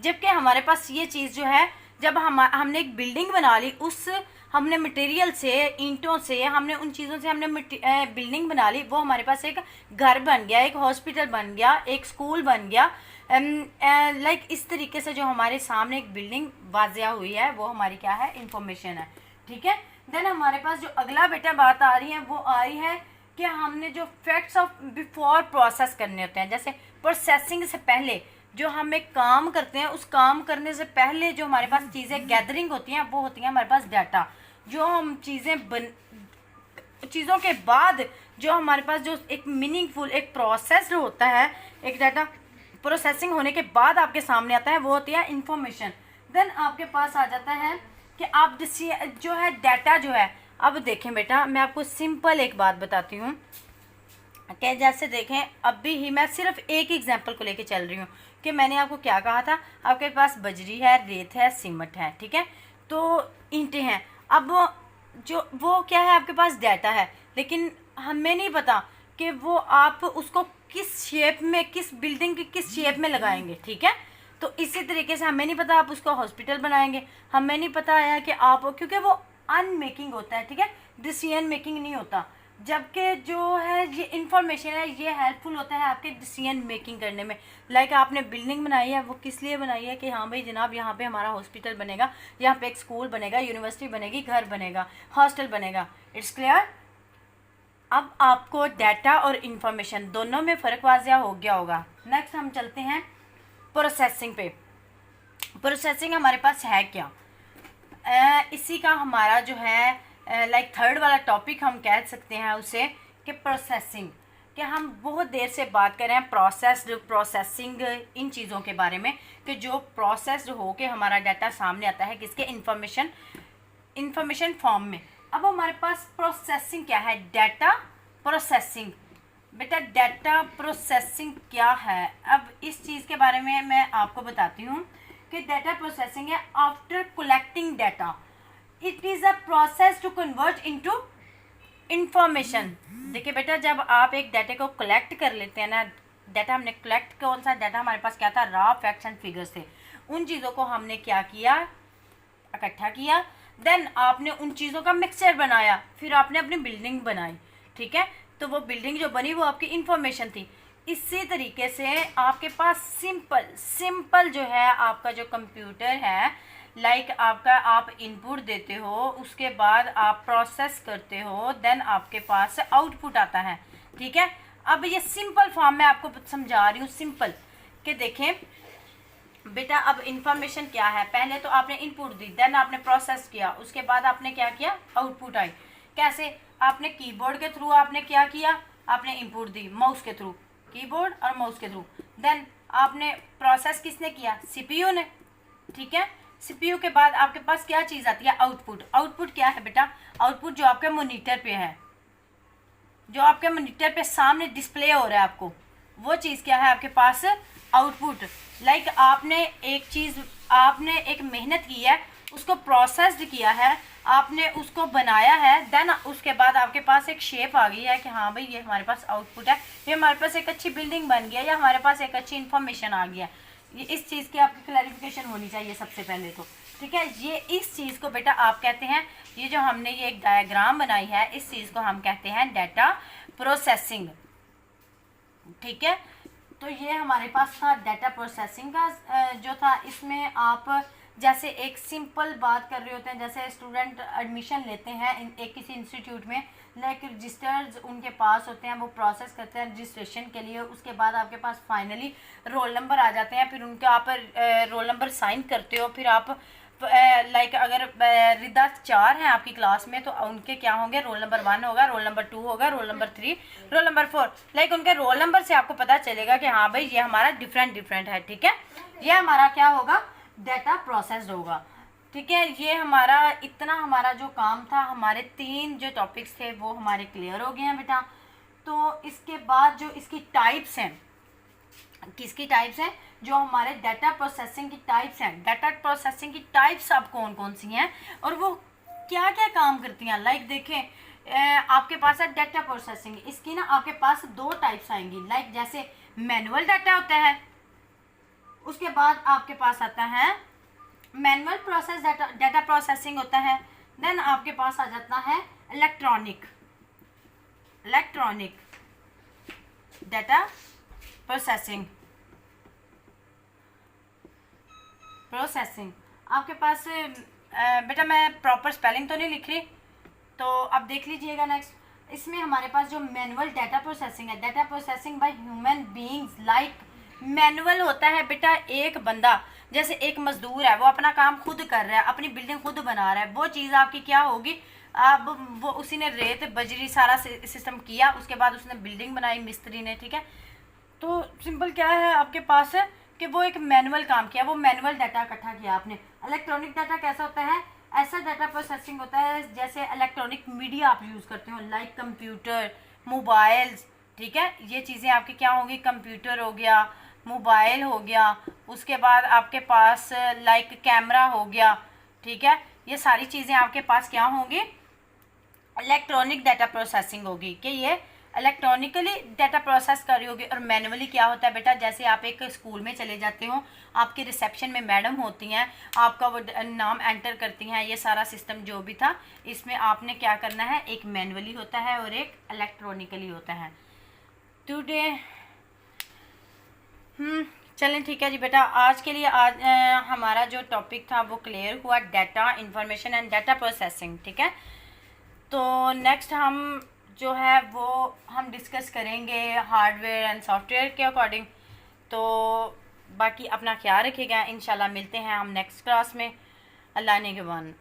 जबकि हमारे पास ये चीज़ जो है, जब हमने एक बिल्डिंग बना ली, उस हमने मटेरियल से, ईंटों से, हमने उन चीज़ों से हमने बिल्डिंग बना ली, वो हमारे पास एक घर बन गया, एक हॉस्पिटल बन गया, एक स्कूल बन गया। लाइक इस तरीके से जो हमारे सामने एक बिल्डिंग वाजिया हुई है, वो हमारी क्या है, इंफॉर्मेशन है। ठीक है। देन हमारे पास जो अगला बेटा बात आ रही है, वो आ रही है कि हमने जो फैक्ट्स ऑफ बिफोर प्रोसेस करने होते हैं, जैसे प्रोसेसिंग से पहले जो हम एक काम करते हैं, उस काम करने से पहले जो हमारे पास चीज़ें गैदरिंग होती हैं, वो होती हैं हमारे पास डाटा। जो हम चीज़ों के बाद जो हमारे पास जो एक मीनिंगफुल एक प्रोसेस होता है, एक डाटा प्रोसेसिंग होने के बाद आपके सामने आता है, वो होती है इंफॉर्मेशन। देन आपके पास आ जाता है कि आप जो है डाटा जो है, अब देखें बेटा, मैं आपको सिंपल एक बात बताती हूँ कि जैसे देखें, अभी ही मैं सिर्फ एक एग्जांपल को लेके चल रही हूँ कि मैंने आपको क्या कहा था। आपके पास बजरी है, रेत है, सीमेंट है, ठीक है, तो ईंटें हैं। अब वो क्या है, आपके पास डाटा है, लेकिन हमें नहीं पता कि वो आप उसको किस शेप में, किस बिल्डिंग की किस शेप में लगाएंगे। ठीक है, तो इसी तरीके से हमें नहीं पता आप उसको हॉस्पिटल बनाएंगे, हमें नहीं पता है कि आप, क्योंकि वो अनमेकिंग होता है, ठीक है, डिसीजन मेकिंग नहीं होता। जबकि जो है ये इंफॉर्मेशन है, ये हेल्पफुल होता है आपके डिसीजन मेकिंग करने में। लाइक आपने बिल्डिंग बनाई है, वो किस लिए बनाई है कि हाँ भाई जनाब, यहाँ पे हमारा हॉस्पिटल बनेगा, यहाँ पे एक स्कूल बनेगा, यूनिवर्सिटी बनेगी, घर बनेगा, हॉस्टल बनेगा। It's clear. अब आपको डाटा और इंफॉर्मेशन दोनों में फ़र्क वाज़िया हो गया होगा। नेक्स्ट हम चलते हैं प्रोसेसिंग पे। प्रोसेसिंग हमारे पास है क्या, इसी का हमारा जो है लाइक थर्ड वाला टॉपिक हम कह सकते हैं उसे, कि प्रोसेसिंग। कि हम बहुत देर से बात कर रहे हैं प्रोसेस्ड, प्रोसेसिंग, इन चीज़ों के बारे में, कि जो प्रोसेस्ड हो के हमारा डाटा सामने आता है किसके, इंफॉर्मेशन फॉर्म में। अब हमारे पास प्रोसेसिंग क्या है, डाटा प्रोसेसिंग। बेटा डाटा प्रोसेसिंग क्या है, अब इस चीज़ के बारे में मैं आपको बताती हूँ कि डाटा प्रोसेसिंग है after collecting data, it is a process to convert into information. देखिए बेटा, जब आप एक डाटा को कलेक्ट कर लेते हैं ना, डाटा हमने कलेक्ट, कौन सा डाटा हमारे पास क्या था, रॉ फैक्ट्स एंड फिगर्स थे, उन चीज़ों को हमने क्या किया, इकट्ठा किया। देन आपने उन चीज़ों का मिक्सचर बनाया, फिर आपने अपनी बिल्डिंग बनाई। ठीक है, तो वो बिल्डिंग जो बनी वो आपकी इंफॉर्मेशन थी। इसी तरीके से आपके पास सिंपल जो है आपका जो कंप्यूटर है, लाइक आपका आप इनपुट देते हो, उसके बाद आप प्रोसेस करते हो, देन आपके पास आउटपुट आता है। ठीक है, अब ये सिंपल फॉर्म में आपको समझा रही हूँ, सिंपल, कि देखें बेटा, अब इंफॉर्मेशन क्या है, पहले तो आपने इनपुट दी, देन आपने प्रोसेस किया, उसके बाद आपने क्या किया, आउटपुट आई। कैसे, आपने कीबोर्ड के थ्रू आपने क्या किया, आपने इनपुट दी, माउस के थ्रू, कीबोर्ड और माउस के थ्रू। देन आपने प्रोसेस किसने किया, सीपीयू ने। ठीक है, सीपीयू के बाद आपके पास क्या चीज़ आती है, आउटपुट। आउटपुट क्या है बेटा, आउटपुट जो आपके मॉनिटर पे है, जो आपके मॉनिटर पे सामने डिस्प्ले हो रहा है आपको, वो चीज़ क्या है आपके पास, आउटपुट। लाइक आपने एक चीज़, आपने एक मेहनत की है, उसको प्रोसेस्ड किया है, आपने उसको बनाया है, देन उसके बाद आपके पास एक शेप आ गई है कि हाँ भाई ये हमारे पास आउटपुट है, ये हमारे पास एक अच्छी बिल्डिंग बन गया, या हमारे पास एक अच्छी इन्फॉर्मेशन आ गया। ये इस चीज़ की आपकी क्लैरिफिकेशन होनी चाहिए सबसे पहले तो। ठीक है, ये इस चीज़ को बेटा आप कहते हैं, ये जो हमने ये एक डायग्राम बनाई है, इस चीज़ को हम कहते हैं डाटा प्रोसेसिंग। ठीक है, तो ये हमारे पास था डाटा प्रोसेसिंग का जो था, इसमें आप जैसे एक सिंपल बात कर रहे होते हैं, जैसे स्टूडेंट एडमिशन लेते हैं एक किसी इंस्टीट्यूट में, लाइक रजिस्टर्स उनके पास होते हैं, वो प्रोसेस करते हैं रजिस्ट्रेशन के लिए, उसके बाद आपके पास फाइनली रोल नंबर आ जाते हैं, फिर उनके आप रोल नंबर साइन करते हो, फिर आप लाइक अगर रिदा 4 हैं आपकी क्लास में, तो उनके क्या होंगे, रोल नंबर 1 होगा, रोल नंबर 2 होगा, roll number 3, roll number 4। Like उनके रोल नंबर से आपको पता चलेगा कि हाँ भाई ये हमारा डिफरेंट है। ठीक है, ये हमारा क्या होगा, डाटा प्रोसेस्ड होगा। ठीक है, ये हमारा इतना हमारा जो काम था, हमारे 3 जो टॉपिक्स थे वो हमारे क्लियर हो गए हैं बेटा। तो इसके बाद जो इसकी टाइप्स हैं, किसकी टाइप्स हैं, जो हमारे डाटा प्रोसेसिंग की टाइप्स हैं, डाटा प्रोसेसिंग की टाइप्स अब कौन कौन सी हैं और वो क्या क्या काम करती हैं। लाइक देखें आपके पास है डाटा प्रोसेसिंग, इसकी ना आपके पास 2 टाइप्स आएंगी। लाइक जैसे मैनुअल डाटा होता है, उसके बाद आपके पास आता है मैनुअल प्रोसेस, डाटा प्रोसेसिंग होता है। देन आपके पास आ जाता है इलेक्ट्रॉनिक डाटा प्रोसेसिंग। आपके पास बेटा मैं प्रॉपर स्पेलिंग तो नहीं लिख रही, तो अब देख लीजिएगा नेक्स्ट। इसमें हमारे पास जो मैनुअल डाटा प्रोसेसिंग है, data processing by human beings, like manual होता है बेटा एक बंदा, जैसे एक मजदूर है वो अपना काम खुद कर रहा है, अपनी बिल्डिंग खुद बना रहा है, वो चीज़ आपकी क्या होगी, अब वो उसी ने रेत बजरी सारा सिस्टम किया, उसके बाद उसने बिल्डिंग बनाई मिस्त्री ने, ठीक है। तो सिंपल क्या है आपके पास है कि वो एक मैनुअल काम किया, वो मैनुअल डाटा इकट्ठा किया आपने। इलेक्ट्रॉनिक डाटा कैसा होता है, ऐसा डाटा प्रोसेसिंग होता है जैसे इलेक्ट्रॉनिक मीडिया आप यूज़ करते हो, लाइक कंप्यूटर, मोबाइल्स, ठीक है। ये चीज़ें आपकी क्या होंगी, कंप्यूटर हो गया, मोबाइल हो गया, उसके बाद आपके पास लाइक कैमरा हो गया, ठीक है। ये सारी चीज़ें आपके पास क्या होंगी, इलेक्ट्रॉनिक डाटा प्रोसेसिंग होगी, कि ये इलेक्ट्रॉनिकली डाटा प्रोसेस कर रही होगी। और मैनुअली क्या होता है बेटा, जैसे आप एक स्कूल में चले जाते हो, आपके रिसेप्शन में मैडम होती हैं, आपका वो नाम एंटर करती हैं, ये सारा सिस्टम जो भी था इसमें आपने क्या करना है, एक मैनुअली होता है और एक इलेक्ट्रॉनिकली होता है। टुडे चलें ठीक है जी बेटा, आज के लिए आज हमारा जो टॉपिक था वो क्लियर हुआ, data information and data processing, ठीक है। तो नेक्स्ट हम जो है वो हम डिस्कस करेंगे हार्डवेयर एंड सॉफ्टवेयर के अकॉर्डिंग। तो बाकी अपना ख्याल रखिएगा, इंशाल्लाह मिलते हैं हम नेक्स्ट क्लास में। अल्लाह ने के बाद।